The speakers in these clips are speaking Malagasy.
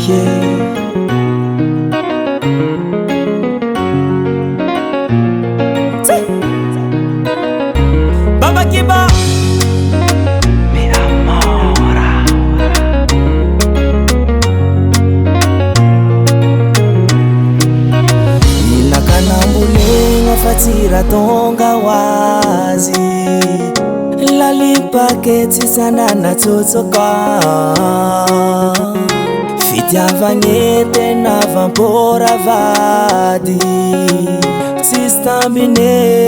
PDG. Baba Kiba mi amora. Ilakanambulenga fatira tonga wazi Lalipaketi sana na tsotsoka Fitiavanyete na vampora vadi Sistambine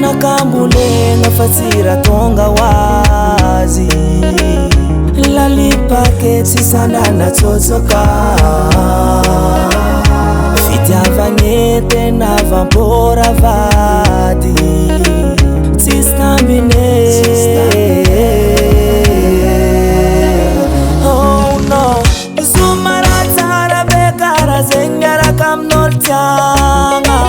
Nakambulenga fatira tonga wazi Lalipaketi sana na tsotsoka Fitiavanyete na vampora vadi Sistambine. Oh no Zumaratara bekara zengara kam nortianga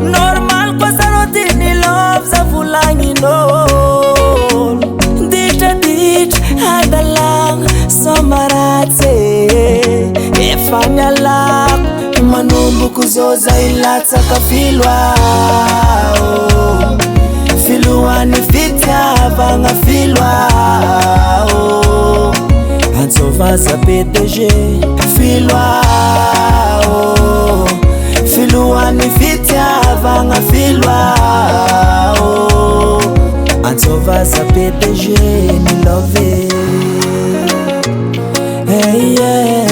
Normal kwa sarotini love za fulangi nol Dit hadalang somarate Efanya lak manumbu kuzoza ilata kafilwa Filwa ni fitya vanga filwa Ansovaza PDG filwa Filwa ni fitya vanga filwa Ansovaza PDG ni love. Hey yeah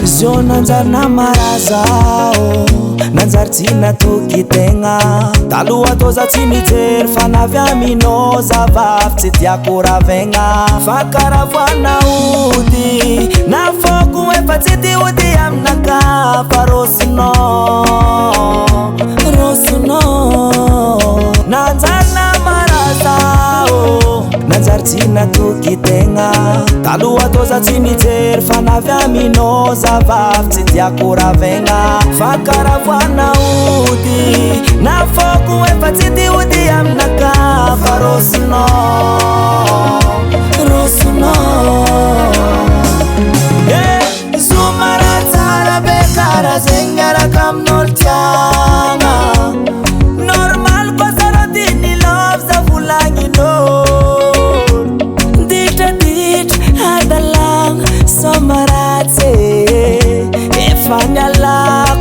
Zio nanjar na marazao Nanjar tina tukitenga Talua toza timijer Fanavya mino zavaf Titiako ravenga Fakaravana udi Na foku efa titi udi amnaka Farosno Rosno Nanjar na marazao Nanjar tina tukitenga Talua toza timijer Fanavya mino zavaf Titiako ravenga Fakaravana udi Na foku efa titi udi amnaka Farosno Rosno Zumaratara bekara zengara kam nortianga Normal kwa sarotini love za fulangi nol Dit hadalang somarate Efanya lak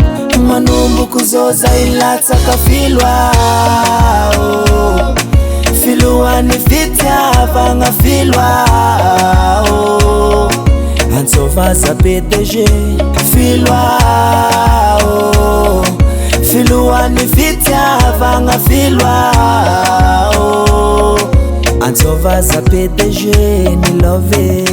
manumbu kuzoza ilata kafilwa Filwa ni fitya vanga filwa Ansovaza PDG filwa Filwa ni fitya vanga filwa Ansovaza PDG ni love.